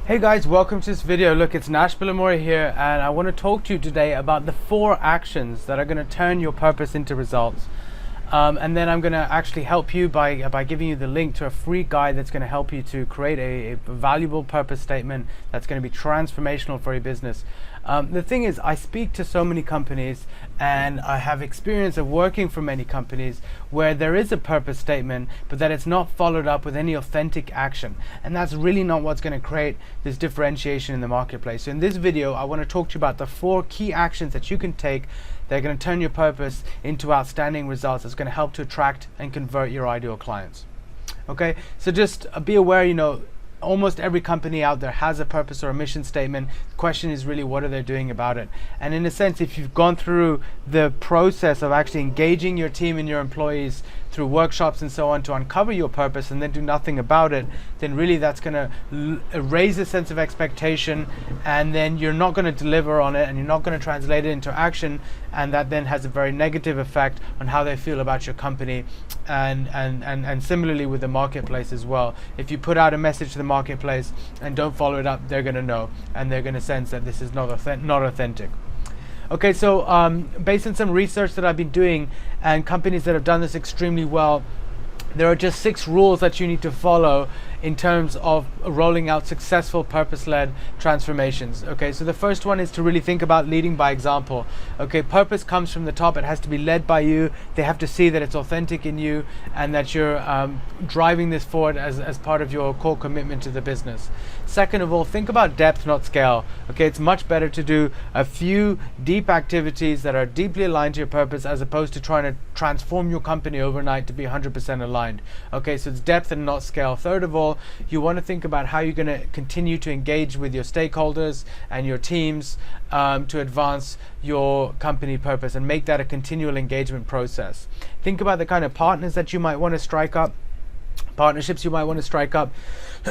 Hey guys, welcome to this video. Look, it's Nash Billimoria here, and I want to talk to you today about the 4 actions that are going to turn your purpose into results. And then I'm going to actually help you by giving you the link to a free guide that's going to help you to create a valuable purpose statement that's going to be transformational for your business. The thing is, I speak to so many companies and I have experience of working for many companies where there is a purpose statement, but that it's not followed up with any authentic action. And that's really not what's going to create this differentiation in the marketplace. So in this video, I want to talk to you about the 4 key actions that you can take that are going to turn your purpose into outstanding results. That's going to help to attract and convert your ideal clients. Okay, so just be aware, almost every company out there has a purpose or a mission statement. The question is really, what are they doing about it? And in a sense, if you've gone through the process of actually engaging your team and your employees through workshops and so on to uncover your purpose and then do nothing about it, then really that's going to raise a sense of expectation, and then you're not going to deliver on it and you're not going to translate it into action, and that then has a very negative effect on how they feel about your company, and similarly with the marketplace as well. If you put out a message to the marketplace and don't follow it up, they're going to know, and they're going to sense that this is not authentic. Okay, so based on some research that I've been doing and companies that have done this extremely well, there are just 6 rules that you need to follow in terms of rolling out successful purpose-led transformations. Okay, so the first one is to really think about leading by example. Okay, purpose comes from the top. It has to be led by you. They have to see that it's authentic in you and that you're driving this forward as part of your core commitment to the business. Second of all, think about depth, not scale. Okay, it's much better to do a few deep activities that are deeply aligned to your purpose as opposed to trying to transform your company overnight to be 100% aligned. Okay, so it's depth and not scale. Third of all, you want to think about how you're going to continue to engage with your stakeholders and your teams to advance your company purpose and make that a continual engagement process. Think about the kind of partners that you might want to strike up, partnerships you might want to strike up.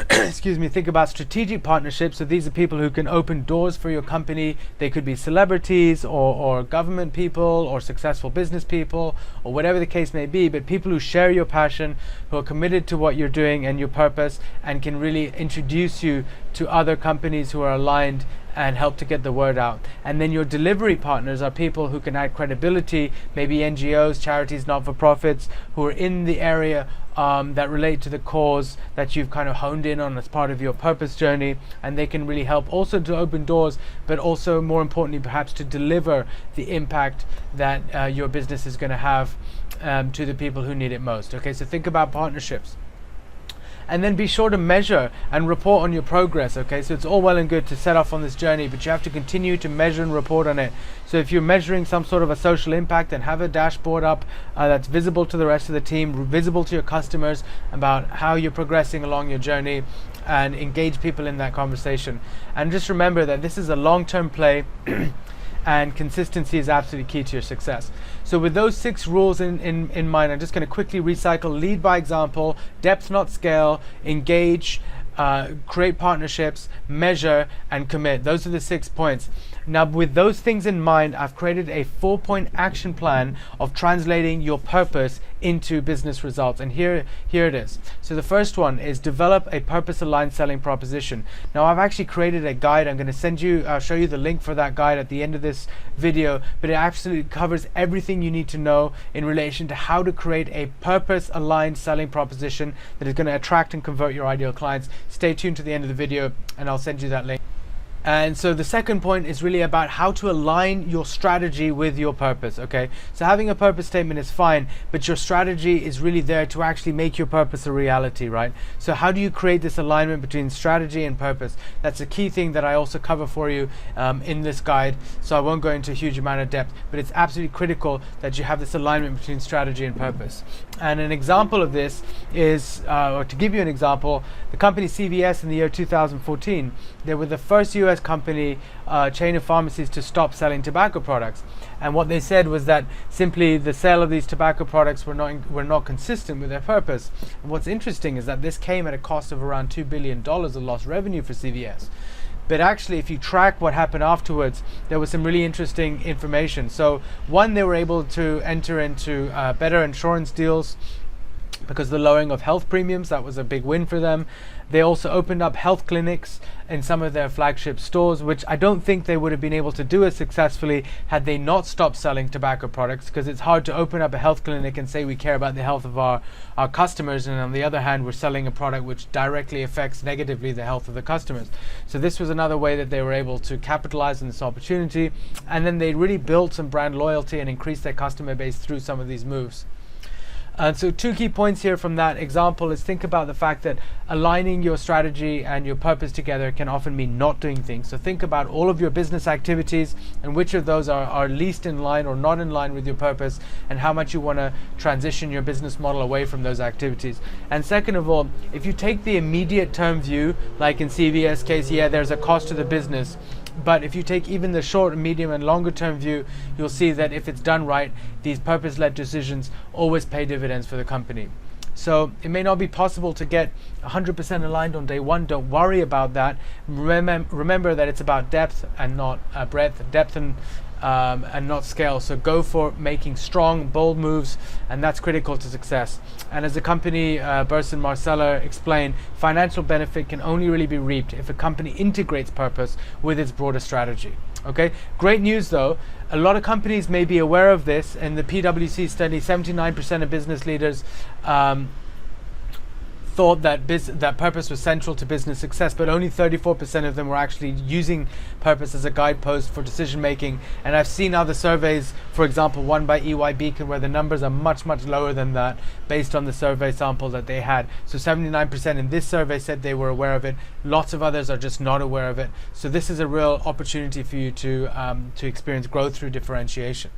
Excuse me. Think about strategic partnerships. So these are people who can open doors for your company. They could be celebrities or government people or successful business people or whatever the case may be, but people who share your passion, who are committed to what you're doing and your purpose, and can really introduce you to other companies who are aligned and help to get the word out. And then your delivery partners are people who can add credibility, maybe NGOs, charities, not-for-profits, who are in the area that relate to the cause that you've kind of honed in on as part of your purpose journey, and they can really help also to open doors, but also more importantly perhaps to deliver the impact that your business is going to have to the people who need it most. Okay, so think about partnerships. And then be sure to measure and report on your progress. Okay, so it's all well and good to set off on this journey, but you have to continue to measure and report on it. So if you're measuring some sort of a social impact, then have a dashboard up that's visible to the rest of the team, visible to your customers about how you're progressing along your journey, and engage people in that conversation. And just remember that this is a long-term play and consistency is absolutely key to your success. So with those 6 rules in mind, I'm just going to quickly recycle: lead by example, depth not scale, engage, create partnerships, measure, and commit. Those are the 6 points. Now with those things in mind, I've created a 4-point action plan of translating your purpose into business results, and here it is. So the first one is develop a purpose-aligned selling proposition. Now I've actually created a guide. I'm going to send you, show you the link for that guide at the end of this video, but it absolutely covers everything you need to know in relation to how to create a purpose-aligned selling proposition that is going to attract and convert your ideal clients. Stay tuned to the end of the video and I'll send you that link. And so the second point is really about how to align your strategy with your purpose. Okay, so having a purpose statement is fine, but your strategy is really there to actually make your purpose a reality, right? So how do you create this alignment between strategy and purpose? That's a key thing that I also cover for you in this guide, so I won't go into a huge amount of depth, but it's absolutely critical that you have this alignment between strategy and purpose. And an example of this is, or to give you an example, the company CVS in the year 2014, they were the first US company chain of pharmacies to stop selling tobacco products. And what they said was that simply the sale of these tobacco products were not consistent with their purpose. And what's interesting is that this came at a cost of around $2 billion of lost revenue for CVS. But actually, if you track what happened afterwards, there was some really interesting information. So one, they were able to enter into better insurance deals because of the lowering of health premiums. That was a big win for them. They also opened up health clinics in some of their flagship stores, which I don't think they would have been able to do as successfully had they not stopped selling tobacco products, because it's hard to open up a health clinic and say we care about the health of our customers, and on the other hand we're selling a product which directly affects negatively the health of the customers. So this was another way that they were able to capitalize on this opportunity, and then they really built some brand loyalty and increased their customer base through some of these moves. And so 2 key points here from that example is think about the fact that aligning your strategy and your purpose together can often mean not doing things. So think about all of your business activities and which of those are least in line or not in line with your purpose, and how much you want to transition your business model away from those activities. And second of all, if you take the immediate term view, like in CVS case, yeah, there's a cost to the business. But if you take even the short, medium and longer term view, you'll see that if it's done right, these purpose-led decisions always pay dividends for the company. So it may not be possible to get 100% aligned on day one. Don't worry about that. Remember that it's about depth and not breadth, depth and not scale. So go for making strong, bold moves, and that's critical to success. And as the company Burson Marcella explained, financial benefit can only really be reaped if a company integrates purpose with its broader strategy. Okay, great news though. A lot of companies may be aware of this. In the PwC study, 79% of business leaders thought that purpose was central to business success, but only 34% of them were actually using purpose as a guidepost for decision making. And I've seen other surveys, for example one by EY Beacon, where the numbers are much lower than that based on the survey sample that they had. So 79% in this survey said they were aware of it. Lots of others are just not aware of it. So this is a real opportunity for you to experience growth through differentiation.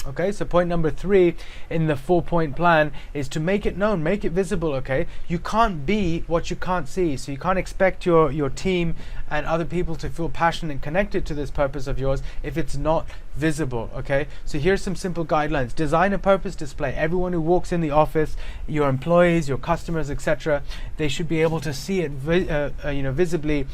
Okay, so point number 3 in the 4-point plan is to make it known, make it visible. Okay, you can't be what you can't see, so you can't expect your team and other people to feel passionate and connected to this purpose of yours if it's not visible. Okay, so here's some simple guidelines. Design a purpose display. Everyone who walks in the office, your employees, your customers, etc., they should be able to see it visibly.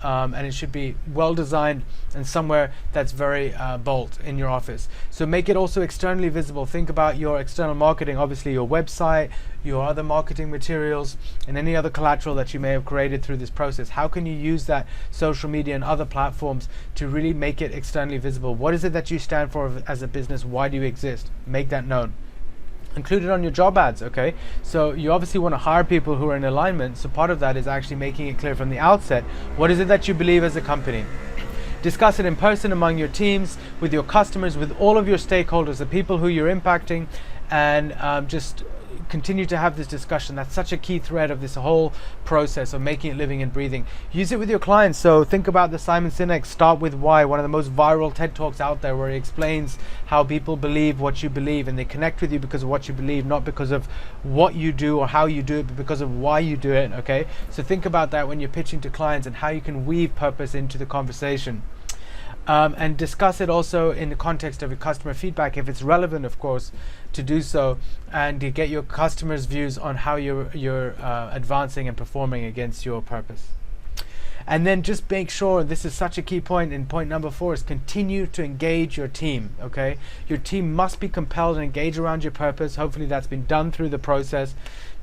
And it should be well designed and somewhere that's very bold in your office. So make it also externally visible. Think about your external marketing, obviously your website, your other marketing materials, and any other collateral that you may have created through this process. How can you use that social media and other platforms to really make it externally visible? What is it that you stand for as a business? Why do you exist? Make that known. Include it on your job ads. Okay, so you obviously want to hire people who are in alignment, so part of that is actually making it clear from the outset what is it that you believe as a company. Discuss it in person among your teams, with your customers, with all of your stakeholders, the people who you're impacting, and just continue to have this discussion. That's such a key thread of this whole process of making it living and breathing. Use it with your clients. So think about the Simon Sinek Start With Why, one of the most viral TED Talks out there, where he explains how people believe what you believe, and they connect with you because of what you believe, not because of what you do or how you do it, but because of why you do it. Okay, so think about that when you're pitching to clients and how you can weave purpose into the conversation. And discuss it also in the context of your customer feedback, if it's relevant, of course, to do so, and to get your customers' views on how you're advancing and performing against your purpose. And then just make sure, this is such a key point in point number 4, is continue to engage your team. Okay, your team must be compelled and engage around your purpose. Hopefully that's been done through the process.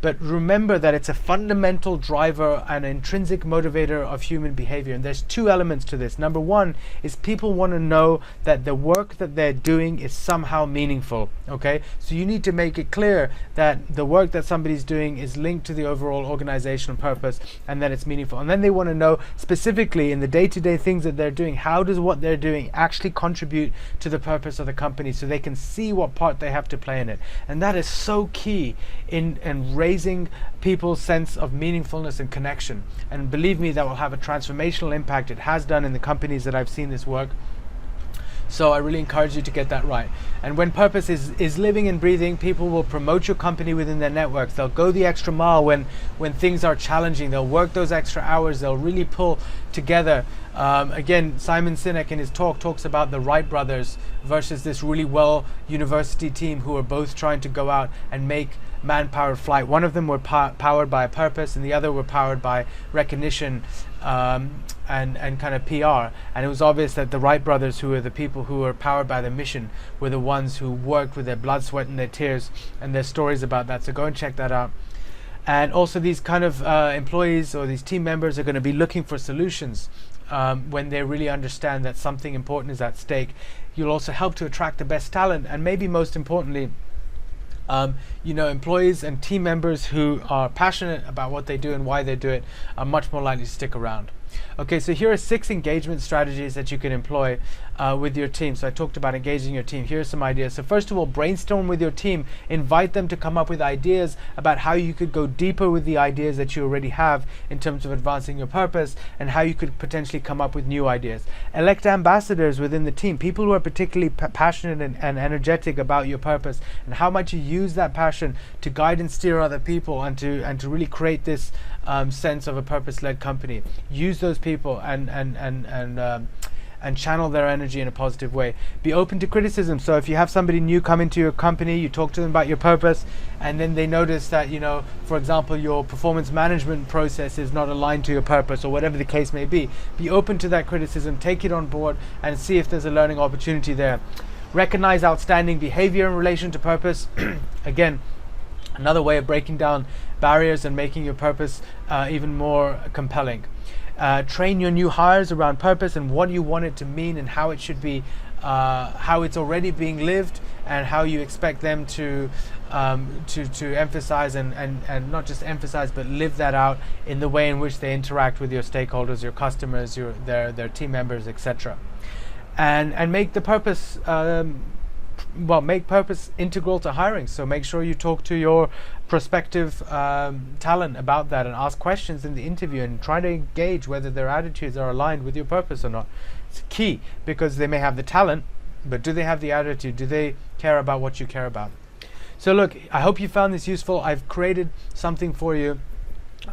But remember that it's a fundamental driver and intrinsic motivator of human behavior. And there's 2 elements to this. Number 1 is people want to know that the work that they're doing is somehow meaningful. Okay, so you need to make it clear that the work that somebody's doing is linked to the overall organizational purpose and that it's meaningful. And then they want to know specifically in the day-to-day things that they're doing, how does what they're doing actually contribute to the purpose of the company, so they can see what part they have to play in it. And that is so key in raising people's sense of meaningfulness and connection. And believe me, that will have a transformational impact. It has done in the companies that I've seen this work. So I really encourage you to get that right. And when purpose is living and breathing, people will promote your company within their networks. They'll go the extra mile when things are challenging. They'll work those extra hours. They'll really pull together. Again, Simon Sinek in his talk talks about the Wright brothers versus this really well university team who are both trying to go out and make man-powered flight. One of them were powered by a purpose, and the other were powered by recognition and kind of PR. And it was obvious that the Wright brothers, who were the people who were powered by the mission, were the ones who worked with their blood, sweat and their tears, and there's stories about that. So go and check that out. And also these kind of employees or these team members are going to be looking for solutions when they really understand that something important is at stake. You'll also help to attract the best talent, and maybe most importantly, employees and team members who are passionate about what they do and why they do it are much more likely to stick around. Okay, so here are 6 engagement strategies that you can employ with your team. So I talked about engaging your team. Here are some ideas. So first of all, brainstorm with your team. Invite them to come up with ideas about how you could go deeper with the ideas that you already have in terms of advancing your purpose, and how you could potentially come up with new ideas. Elect ambassadors within the team, people who are particularly passionate and energetic about your purpose, and how much you use that passion to guide and steer other people, and to really create this sense of a purpose-led company. Use those people and channel their energy in a positive way. Be open to criticism. So if you have somebody new come into your company, you talk to them about your purpose, and then they notice that, for example, your performance management process is not aligned to your purpose, or whatever the case may be open to that criticism, take it on board, and see if there's a learning opportunity there. Recognize outstanding behavior in relation to purpose. Again, another way of breaking down barriers and making your purpose even more compelling. Train your new hires around purpose and what you want it to mean, and how it should be, how it's already being lived, and how you expect them to emphasize and not just emphasize, but live that out in the way in which they interact with your stakeholders, your customers, their team members, etc. And make the purpose make purpose integral to hiring. So make sure you talk to your prospective talent about that, and ask questions in the interview, and try to engage whether their attitudes are aligned with your purpose or not. It's key, because they may have the talent, but do they have the attitude? Do they care about what you care about? So look, I hope you found this useful. I've created something for you.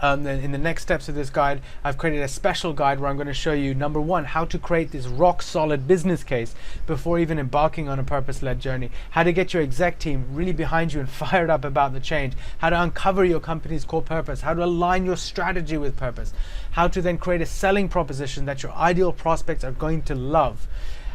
In the next steps of this guide, I've created a special guide where I'm going to show you, number 1, how to create this rock solid business case before even embarking on a purpose-led journey, how to get your exec team really behind you and fired up about the change, how to uncover your company's core purpose, how to align your strategy with purpose, how to then create a selling proposition that your ideal prospects are going to love,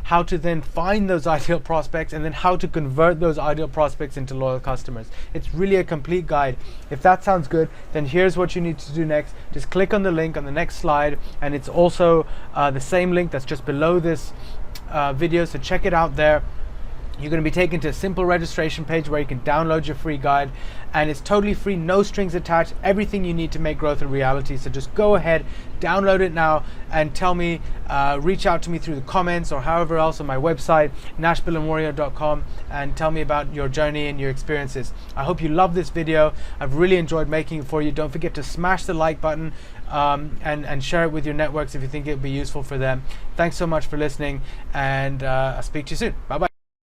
how to then find those ideal prospects, and then how to convert those ideal prospects into loyal customers. It's really a complete guide. If that sounds good, then here's what you need to do next. Just click on the link on the next slide, and it's also the same link that's just below this video, so check it out there. You're going to be taken to a simple registration page where you can download your free guide, and it's totally free, no strings attached, everything you need to make growth a reality. So just go ahead, download it now, and tell me, reach out to me through the comments or however else on my website, nashbillimoria.com, and tell me about your journey and your experiences. I hope you love this video. I've really enjoyed making it for you. Don't forget to smash the like button and share it with your networks if you think it would be useful for them. Thanks so much for listening, and I'll speak to you soon. Bye-bye.